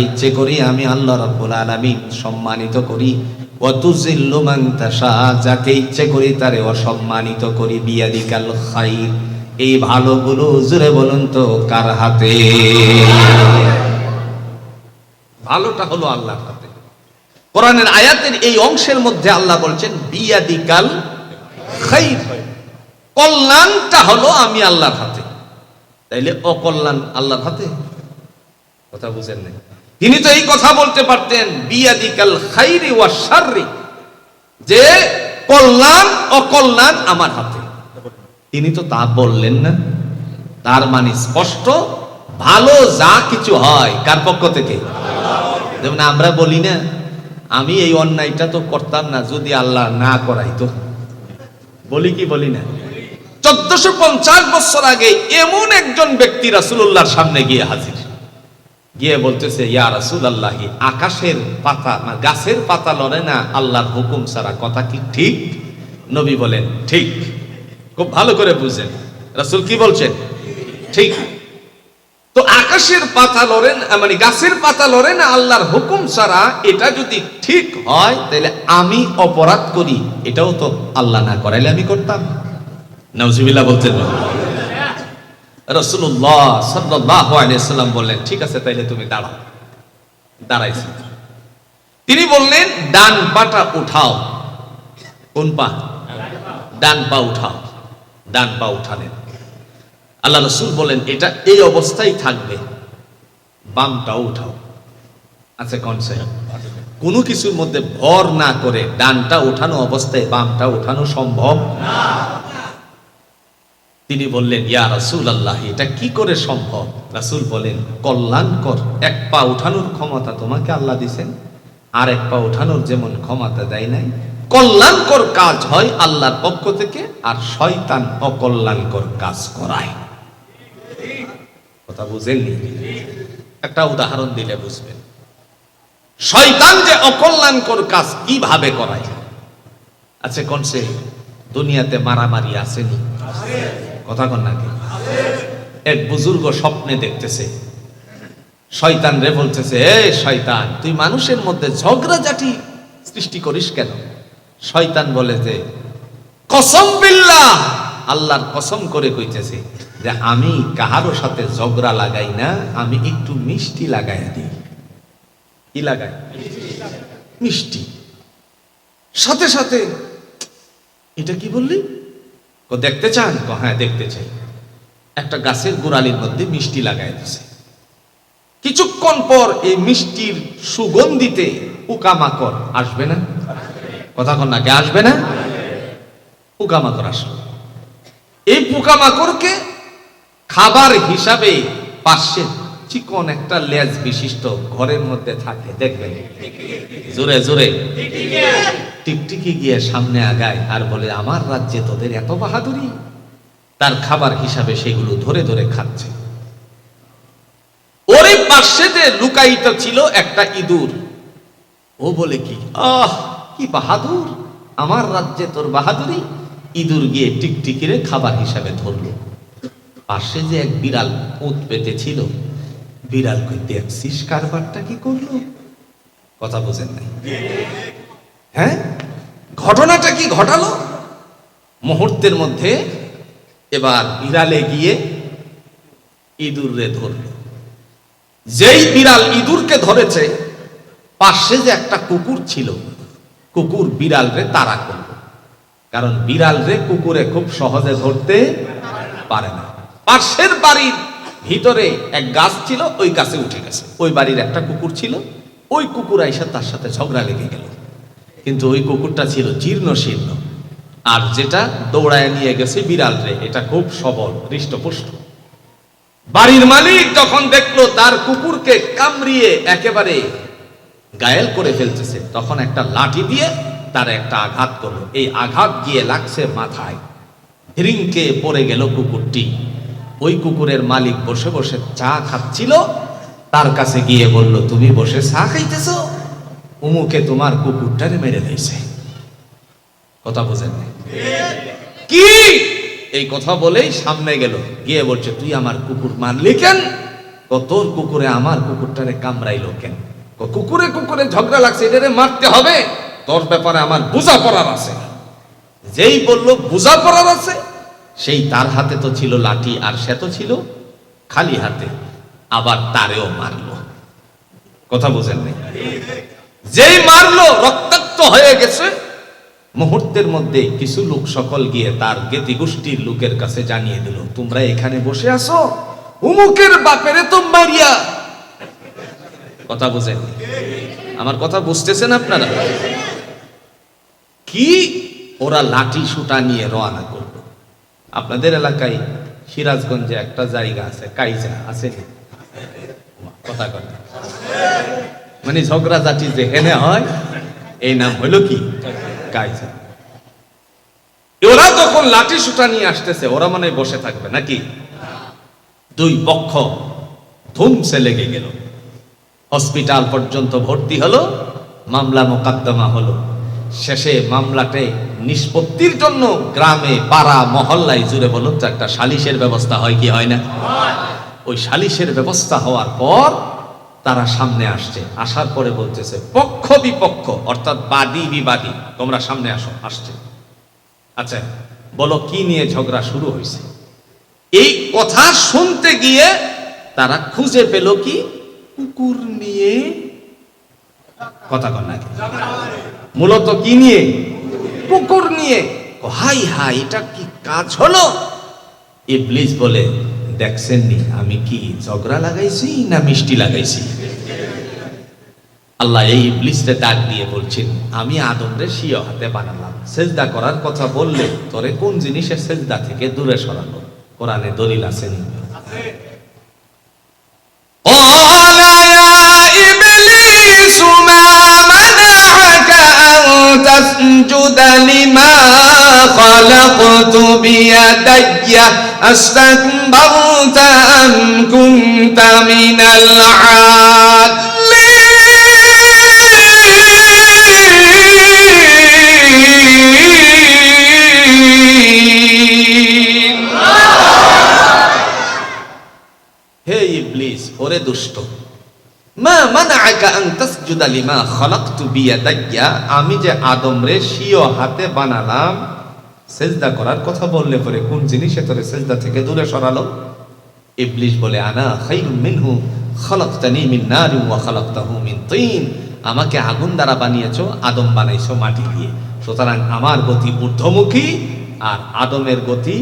ইচ্ছে করি আমি আল্লাহ রাব্বুল আলামিন সম্মানিত করি, ওয়া তুযিল্লু মান তাশা, যাকে ইচ্ছে করি তারে অসম্মানিত করি, বিয়াদিকাল খাইর। এই ভালোগুলো জোরে বলুন তো কার হাতে? ভালোটা হলো আল্লাহর হাতে। কোরআনের আয়াতের এই অংশের মধ্যে আল্লাহ বলছেন বিয়াদিকাল খাইর, কল্যাণটা হলো আমি আল্লাহর হাতে। তাইলে অকল্যাণ আল্লাহর হাতে? কথা বুঝেন নাই? তিনি তো এই কথা বলতে পারতেন বিয়াদিকাল খাইরি ওয়া শাররি, যে কল্যাণ অকল্যাণ আমার হাতে। তিনি তো তা বললেন না। তার মানে স্পষ্ট ভালো যা কিছু হয় কার পক্ষ থেকে? যেমন আমরা বলি না, আমি এই অন্যায়টা তো করতাম না যদি আল্লাহ না করাইতো। বলি কি বলি না? 1450 বছর আগে এমন একজন ব্যক্তি রাসূলুল্লাহর সামনে গিয়ে হাজির, গিয়ে বলতেছে, ইয়া রাসূলুল্লাহ, আকাশের পাতা গাছের পাতা লড়ে না আল্লাহর হুকুম ছাড়া, কথা কি ঠিক? নবী বলেন ঠিক। খুব ভালো করে বুঝেন রাসূল কি বলছেন, ঠিক। তো আকাশের পাতা লড়ে না, মানে গাছের পাতা লড়ে না আল্লাহর হুকুম ছাড়া, এটা যদি ঠিক হয় তাহলে আমি অপরাধ করি, এটাও তো আল্লাহ না করাইলে আমি করতাম। নাউজুবিল্লাহ বলতেন না? রাসূলুল্লাহ সাল্লাল্লাহু আলাইহি সাল্লাম বললেন, ঠিক আছে তাইলে তুমি দাঁড়াও। দাঁড়াইছে। তিনি বললেন, ডান পাটা উঠাও। কোন পা? ডান পা উঠাও। ডান পা উঠালেন। আল্লাহ রাসূল বলেন, এটা এই অবস্থায় থাকবে, বামটাও উঠাও। আচ্ছা, কনসেপ্ট কোনো কিছুর মধ্যে ভর না করে ডানটা উঠানো অবস্থায় বামটা উঠানো সম্ভব না। তিনি বললেন, ইয়া রাসূলুল্লাহ, এটা কি করে সম্ভব? রাসূল বলেন, কল্যাণকর এক পা উঠানোর ক্ষমতা তোমাকে আল্লাহ দিয়েছেন, আর এক পা উঠানোর যেমন ক্ষমতা দেয় নাই। কল্যাণকর কাজ হয় আল্লাহর পক্ষ থেকে, আর শয়তান অকল্যাণকর কাজ করায়। কথা বুঝেননি? একটা উদাহরণ দিলে বুঝবেন। শয়তান যে অকল্যাণকর কাজ কিভাবে করায়। আচ্ছা, কোনসে দুনিয়াতে মারামারি আসেনি? কথা কন নাকি? এক বুজুর্গ স্বপ্নে দেখতেছে, শয়তান রে বলতেছে, এ শয়তান, তুই মানুষের মধ্যে ঝগড়াঝাটি সৃষ্টি করিস কেন? শয়তান বলে যে, কসম বিল্লাহ, আল্লাহর কসম করে কইতেছে যে আমি কাহারো সাথে ঝগড়া লাগাই না, আমি একটু মিষ্টি লাগাই দিই। কি লাগাই? মিষ্টি। সাথে সাথে, এটা কি বললি? দেখতে চান? হ্যাঁ দেখতে চাই। একটা গাছের গোড়ালির মধ্যে মিষ্টি লাগাই দিছে। কিছুক্ষণ পর এই মিষ্টির সুগন্ধিতে পোকামাকড় আসবে না? কথা কন নাকি? আসবে না? পোকামাকড় আসলো। এই পোকামাকড়কে খাবার হিসাবে পাশে চিকন একটা লেজ বিশিষ্ট ঘরের মধ্যে থাকে, দেখবেন জোরে জোরে টিকটিকি গিয়ে সামনে আগায় আর বলে, আমার রাজ্যে তোদের এত বাহাদুরি। তার খাবার হিসাবে সেগুলো ধরে ধরে খাচ্ছে। ওরে পাশেতে লুকায়িত ছিল একটা ইঁদুর। ও বলে, কি আহ, কি বাহাদুর, আমার রাজ্যে তোর বাহাদুরি। ইঁদুর গিয়ে টিকটিকিরে খাবার হিসাবে ধরলো। পাশে যে এক বিড়াল উত পেতে ছিল, বিড়াল কই, দেখছিস কারবারটা কি করলো? কথা বোঝেন নাই? হ্যাঁ, ঘটনাটা কি ঘটালো? মুহূর্তের মধ্যে এবার বিড়ালে গিয়ে ইঁদুরে ধরল। যেই বিড়াল ইঁদুরকে ধরেছে, পাশে যে একটা কুকুর ছিল, কুকুর বিড়াল রে তাড়া করল। কারণ বিড়াল রে কুকুরে খুব সহজে ধরতে পারে না। পাশের বাড়ির ভিতরে এক গাছ ছিল, ওই গাছে উঠে গেছে। ওই বাড়ির একটা কুকুর ছিল, ওই কুকুর আইসা তার সাথে ঝগড়া লেগে গেল। কিন্তু ওই কুকুরটা ছিল জীর্ণ শীর্ণ, আর যেটা দৌড়ায় নিয়ে গেছে বিড়াল রে, এটা খুব সবল হৃষ্টপুষ্ট। বাড়ির মালিক যখন দেখলো তার কুকুরকে কামড়িয়ে একেবারে ঘায়েল করে ফেলতেছে, তখন একটা লাঠি দিয়ে তার একটা আঘাত করলো। এই আঘাত গিয়ে লাগছে মাথায়, হিরিংকে পড়ে গেল কুকুরটি। ওই কুকুরের মালিক বসে বসে চা খাচ্ছিল, তার কাছে গিয়ে বলল, তুমি বসে চা খাইতেছো, উমুকে তোমার কুকুরটারে মেরে দিয়েছে। কথা বোঝেন না? কি এই কথা বলেই সামনে গেল, গিয়ে বলছে, তুই আমার কুকুর মারলি কেন? তোর কুকুরে আমার কুকুরটারে কামড়াইলো কেন? কুকুরে কুকুরে ঝগড়া লাগছে, এটারে মারতে হবে, তোর ব্যাপারে আমার বোঝাপড়ার আছে। যেই বললো বোঝাপড়ার আছে, সেই তার হাতে তো ছিল লাঠি, আর সে তো ছিল খালি হাতে, আবার তারেও মারলো। কথা বুঝেন নাই? যেই মারলো রক্তাক্ত হয়ে গেছে, মুহূর্তের মধ্যে কিছু লোক সকল গিয়ে তার জ্ঞাতি গোষ্ঠীর লোকের কাছে জানিয়ে দিল, তোমরা এখানে বসে আছো, উমুকের বাপেরে তো মারিয়া। কথা বুঝেন? আমার কথা বুঝতেছেন আপনারা? কি ওরা লাঠি সুটা নিয়ে রওনা করলো। আপনাদের এলাকায় সিরাজগঞ্জে একটা জায়গা আছে, কাইজা আছে, কথা কথা মানে ঝগড়া জাতি যেখানে হয় এই নাম হলো কি? কাইজা। ওরা তখন লাঠি সুটা নিয়ে আসতেছে, ওরা মানে বসে থাকবে নাকি? দুই পক্ষ ধুমসে লেগে গেল, হসপিটাল পর্যন্ত ভর্তি হলো, মামলা মোকদ্দমা হলো। শেষে মামলাতে নিষ্পত্তির জন্য গ্রামে পাড়া মহল্লায় জুড়ে বলুন তো একটা সালিশের ব্যবস্থা হয় কি হয় না? ওই সালিশের ব্যবস্থা হওয়ার পর তারা সামনে আসছে, আসার পরে বলতেছে পক্ষ বিপক্ষ অর্থাৎ বাদী বিবাদী তোমরা সামনে আসো। আসছে, আচ্ছা বলো কি নিয়ে ঝগড়া শুরু হয়েছে? এই কথা শুনতে গিয়ে তারা খুঁজে পেল কি? কুকুর নিয়ে। কথা কন নাকি? মূলত কি নিয়ে? কুকুর নিয়ে। হাই হাই, এটা কি কাজ হলো? ইবলিস বলে, দেখছেননি আমি কি ঝগড়া লাগাইছি না মিষ্টি লাগাইছি? আল্লাহ এই ইবলিসকে ডাক দিয়ে বলছেন, আমি আদমরে স্বীয় হাতে বানালাম, সেজদা করার কথা বললে তোরে কোন জিনিসের সেজদা থেকে দূরে সরালো? কোরআনে দলিল আছে নি? تسجد لما خلقت بيدي أستكبرت أم كنت من العالين হে ইবলিস, ওরে দুষ্ট, মা মানাআকা আন তাসজুদা লিমা খালাকতু বিয়াদাইয়া, আমি যে আদমরে স্বীয় হাতে বানালাম, সেজদা করার কথা বললে পরে কোন জিনিসে তোরে সেজদা থেকে দূরে সরালো? ইবলিস বলে, আনা খায়রুম মিনহু খালাকতানি মিন নারিন ওয়া খালাকতাহু মিন তিন, আমাকে আগুন দ্বারা বানিয়েছো, আদম বানাইছো মাটি দিয়ে, সুতরাং আমার গতি ঊর্ধ্বমুখী আর আদমের গতি